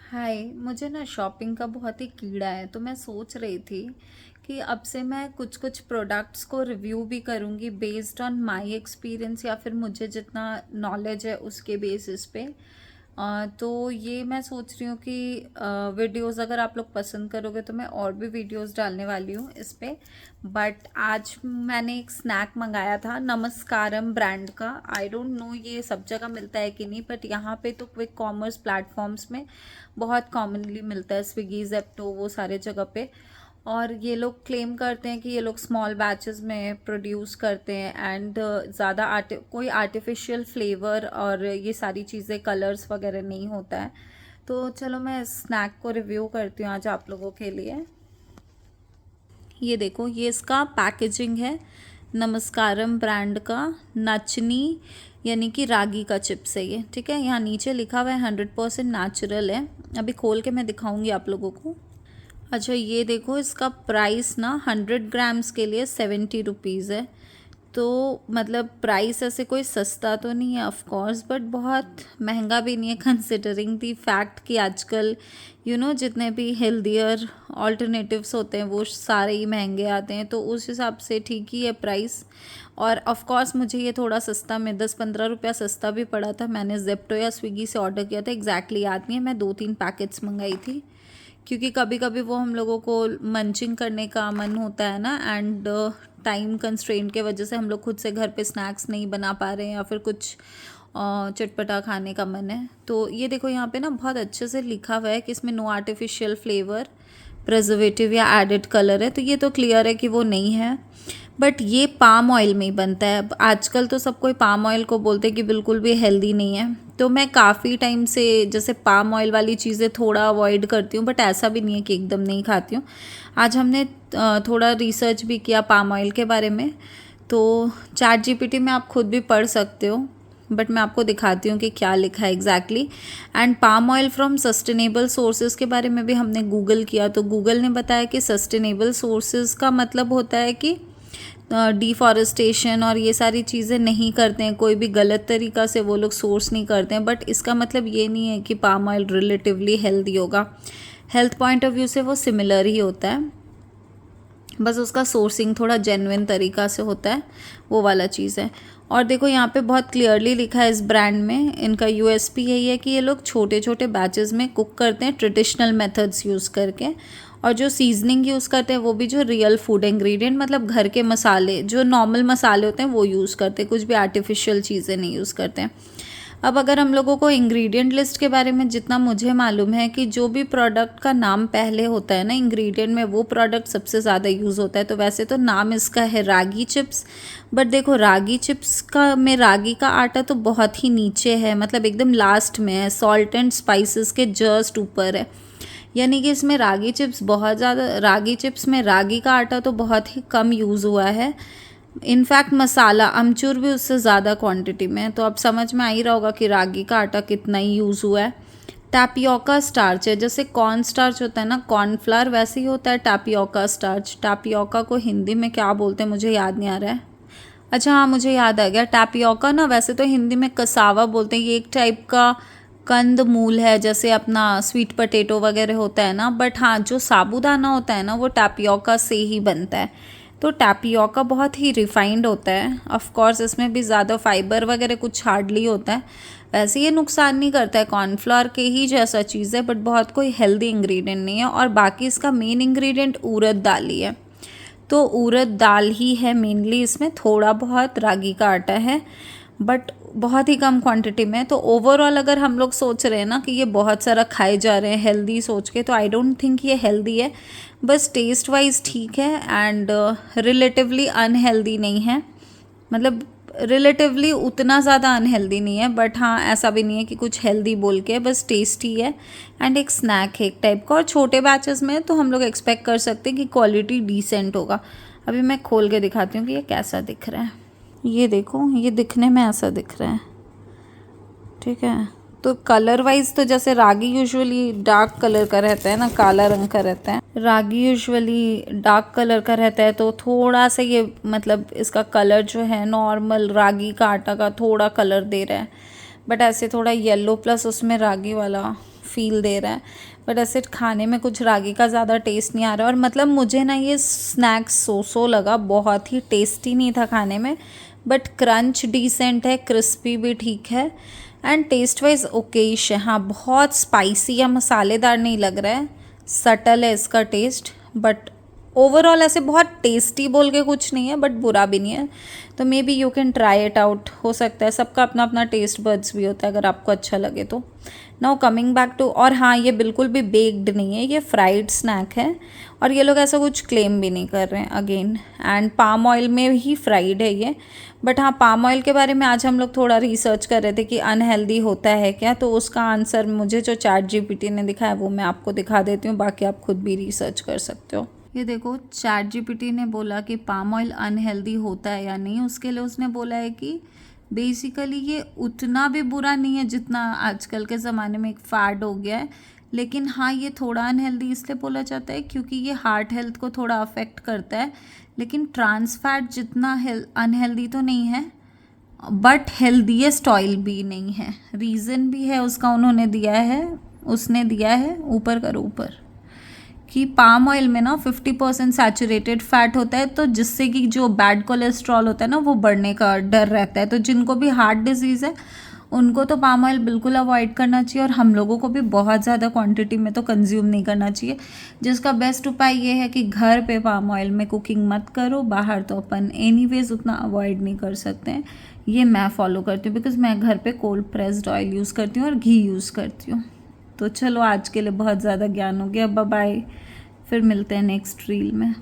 हाय। मुझे ना शॉपिंग का बहुत ही कीड़ा है, तो मैं सोच रही थी कि अब से मैं कुछ कुछ प्रोडक्ट्स को रिव्यू भी करूँगी बेस्ड ऑन माय एक्सपीरियंस, या फिर मुझे जितना नॉलेज है उसके बेसिस पे। तो ये मैं सोच रही हूँ कि वीडियोस अगर आप लोग पसंद करोगे तो मैं और भी वीडियोस डालने वाली हूँ इस पे। बट आज मैंने एक स्नैक मंगाया था नमस्कारम ब्रांड का। आई डोंट नो ये सब जगह मिलता है कि नहीं, बट यहाँ पे तो क्विक कॉमर्स प्लेटफॉर्म्स में बहुत कॉमनली मिलता है, स्विगी जेप्टो वो सारे जगह पे। और ये लोग क्लेम करते हैं कि ये लोग स्मॉल बैचेस में प्रोड्यूस करते हैं एंड ज़्यादा कोई आर्टिफिशियल फ्लेवर और ये सारी चीज़ें कलर्स वगैरह नहीं होता है। तो चलो मैं स्नैक को रिव्यू करती हूँ आज आप लोगों के लिए। ये देखो, ये इसका पैकेजिंग है। नमस्कारम ब्रांड का नचनी यानी कि रागी का चिप्स है ये, ठीक है। यहाँ नीचे लिखा हुआ है 100% नेचुरल है। अभी खोल के मैं दिखाऊंगी आप लोगों को। अच्छा, ये देखो, इसका प्राइस ना 100 ग्राम्स के लिए 70 रुपीज़ है। तो मतलब प्राइस ऐसे कोई सस्ता तो नहीं है ऑफ कोर्स, बट बहुत महंगा भी नहीं है कंसिडरिंग दी फैक्ट कि आजकल जितने भी हेल्दियर ऑल्टरनेटिव्स होते हैं वो सारे ही महंगे आते हैं, तो उस हिसाब से ठीक ही है प्राइस। और ऑफ कोर्स मुझे ये थोड़ा सस्ता में 10-15 रुपया सस्ता भी पड़ा था। मैंने जेप्टो या स्विगी से ऑर्डर किया था, एग्जैक्टली याद नहीं है। मैं 2-3 पैकेट्स मंगाई थी क्योंकि कभी कभी वो हम लोगों को मंचिंग करने का मन होता है ना, एंड टाइम कंस्ट्रेंट के वजह से हम लोग खुद से घर पे स्नैक्स नहीं बना पा रहे हैं या फिर कुछ चटपटा खाने का मन है। तो ये देखो, यहाँ पे ना बहुत अच्छे से लिखा हुआ है कि इसमें नो आर्टिफिशियल फ्लेवर, प्रिजर्वेटिव या एडेड कलर है, तो ये तो क्लियर है कि वो नहीं है। बट ये पाम ऑयल में ही बनता है। अब आजकल तो सब कोई पाम ऑयल को बोलते हैं कि बिल्कुल भी हेल्दी नहीं है, तो मैं काफ़ी टाइम से जैसे पाम ऑयल वाली चीज़ें थोड़ा अवॉइड करती हूँ, बट ऐसा भी नहीं है कि एकदम नहीं खाती हूँ। आज हमने थोड़ा रिसर्च भी किया पाम ऑयल के बारे में, तो चैट जीपीटी में आप खुद भी पढ़ सकते हो, बट मैं आपको दिखाती हूँ कि क्या लिखा है exactly. And palm oil from sustainable sources के बारे में भी हमने गूगल किया, तो गूगल ने बताया कि सस्टेनेबल सोर्सेज का मतलब होता है कि डिफॉरेस्टेशन और ये सारी चीज़ें नहीं करते हैं, कोई भी गलत तरीक़ा से वो लोग सोर्स नहीं करते हैं। बट इसका मतलब ये नहीं है कि पाम ऑयल रिलेटिवली हेल्दी होगा। हेल्थ पॉइंट ऑफ व्यू से वो सिमिलर ही होता है, बस उसका सोर्सिंग थोड़ा जेन्युइन तरीक़ा से होता है, वो वाला चीज़ है। और देखो, यहाँ पे बहुत क्लियरली लिखा है इस ब्रांड में, इनका यूएसपी यही है कि ये लोग छोटे छोटे बैचेस में कुक करते हैं ट्रेडिशनल मेथड्स यूज़ करके, और जो सीजनिंग यूज़ करते हैं वो भी जो रियल फूड इंग्रेडिएंट, मतलब घर के मसाले, जो नॉर्मल मसाले होते हैं वो यूज़ करते हैं, कुछ भी आर्टिफिशियल चीज़ें नहीं यूज़ करते हैं। अब अगर हम लोगों को इंग्रेडिएंट लिस्ट के बारे में जितना मुझे मालूम है कि जो भी प्रोडक्ट का नाम पहले होता है ना इंग्रेडिएंट में, वो प्रोडक्ट सबसे ज़्यादा यूज़ होता है। तो वैसे तो नाम इसका है रागी चिप्स, बट देखो रागी चिप्स का में रागी का आटा तो बहुत ही नीचे है, मतलब एकदम लास्ट में है, सॉल्ट एंड स्पाइसेस के जस्ट ऊपर है। यानी कि इसमें रागी चिप्स बहुत ज़्यादा, रागी चिप्स में रागी का आटा तो बहुत ही कम यूज़ हुआ है। इनफैक्ट मसाला अमचूर भी उससे ज़्यादा क्वांटिटी में है, तो अब समझ में आ ही रहा होगा कि रागी का आटा कितना ही यूज़ हुआ है। टैपियोका स्टार्च है, जैसे कॉर्न स्टार्च होता है ना कॉर्नफ्लावर, वैसे ही होता है टैपियोका स्टार्च। टैपियोका को हिंदी में क्या बोलते हैं मुझे याद नहीं आ रहा है। अच्छा हाँ, मुझे याद आ गया, टैपियोका ना वैसे तो हिंदी में कसावा बोलते हैं। ये एक टाइप का कंद मूल है, जैसे अपना स्वीट पोटैटो वगैरह होता है ना, बट हाँ जो साबूदाना होता है ना वो टैपियोका से ही बनता है। तो टैपियोका बहुत ही रिफाइंड होता है, ऑफ कोर्स इसमें भी ज़्यादा फाइबर वगैरह कुछ हार्डली होता है। वैसे ये नुकसान नहीं करता है, कॉर्नफ्लोर के ही जैसा चीज़ है, बट बहुत कोई हेल्दी इंग्रेडिएंट नहीं है। और बाकी इसका मेन इंग्रेडिएंट उड़द दाल ही है, तो उड़द दाल ही है मेनली इसमें, थोड़ा बहुत रागी का आटा है बट बहुत ही कम क्वांटिटी में। तो ओवरऑल अगर हम लोग सोच रहे हैं ना कि ये बहुत सारा खाए जा रहे हैं हेल्दी सोच के, तो आई डोंट थिंक ये हेल्दी है। बस टेस्ट वाइज ठीक है एंड रिलेटिवली अनहेल्दी नहीं है, मतलब रिलेटिवली उतना ज़्यादा अनहेल्दी नहीं है, बट हाँ ऐसा भी नहीं है कि कुछ हेल्दी बोल के, बस टेस्टी है एंड एक स्नैक है एक टाइप का। और छोटे बैचेस में तो हम लोग एक्सपेक्ट कर सकते हैं कि क्वालिटी डिसेंट होगा। अभी मैं खोल के दिखाती हूँ कि ये कैसा दिख रहा है। ये देखो, ये दिखने में ऐसा दिख रहा है, ठीक है। तो कलर वाइज तो जैसे रागी यूजुअली डार्क कलर का रहता है ना, काला रंग का रहता है, रागी यूजुअली डार्क कलर का रहता है, तो थोड़ा सा ये मतलब इसका कलर जो है नॉर्मल रागी का आटा का थोड़ा कलर दे रहा है, बट ऐसे थोड़ा येलो प्लस उसमें रागी वाला फील दे रहा है, बट ऐसे खाने में कुछ रागी का ज़्यादा टेस्ट नहीं आ रहा। और मतलब मुझे ना ये स्नैक्स सो लगा, बहुत ही टेस्टी नहीं था खाने में, बट क्रंच डिसेंट है, क्रिस्पी भी ठीक है, एंड टेस्ट वाइज ओकेश है। हाँ, बहुत स्पाइसी या मसालेदार नहीं लग रहा है, सटल है इसका टेस्ट, बट ओवरऑल ऐसे बहुत टेस्टी बोल के कुछ नहीं है, बट बुरा भी नहीं है। तो may be you can try it out, हो सकता है, सबका अपना अपना टेस्ट बड्स भी होता है, अगर आपको अच्छा लगे तो। नाउ कमिंग बैक टू, और हाँ, ये बिल्कुल भी बेक्ड नहीं है, ये फ्राइड स्नैक है, और ये लोग ऐसा कुछ क्लेम भी नहीं कर रहे हैं अगेन, एंड पाम ऑयल में ही फ्राइड है ये। बट हाँ, पाम ऑयल के बारे में आज हम लोग थोड़ा रिसर्च कर रहे थे कि अनहेल्दी होता है क्या, तो उसका आंसर मुझे जो ChatGPT ने दिखाया वो मैं आपको दिखा देती हूँ, बाकी आप खुद भी रिसर्च कर सकते हो। ये देखो, ChatGPT ने बोला कि पाम ऑयल अनहेल्दी होता है या नहीं, उसके लिए उसने बोला है कि बेसिकली ये उतना भी बुरा नहीं है जितना आजकल के ज़माने में एक फैड हो गया है, लेकिन हाँ, ये थोड़ा अनहेल्दी इसलिए बोला जाता है क्योंकि ये हार्ट हेल्थ को थोड़ा अफेक्ट करता है। लेकिन ट्रांस फैट जितना अनहेल्दी तो नहीं है, बट हेल्दीएस्ट ऑयल भी नहीं है। रीज़न भी है उसका, उन्होंने दिया है, उसने दिया है, ऊपर करो ऊपर, कि पाम ऑयल में ना 50% सैचुरेटेड फैट होता है, तो जिससे कि जो बैड कोलेस्ट्रॉल होता है ना वो बढ़ने का डर रहता है। तो जिनको भी हार्ट डिजीज़ है उनको तो पाम ऑयल बिल्कुल अवॉइड करना चाहिए, और हम लोगों को भी बहुत ज़्यादा क्वांटिटी में तो कंज्यूम नहीं करना चाहिए। जिसका बेस्ट उपाय ये है कि घर पे पाम ऑयल में कुकिंग मत करो, बाहर तो अपन एनीवेज उतना अवॉइड नहीं कर सकते हैं। ये मैं फॉलो करती हूँ, बिकॉज मैं घर पे कोल्ड प्रेस्ड ऑयल यूज़ करती हूँ और घी यूज़ करती हूँ। तो चलो, आज के लिए बहुत ज़्यादा ज्ञान हो गया, बाय बाय, फिर मिलते हैं नेक्स्ट रील में।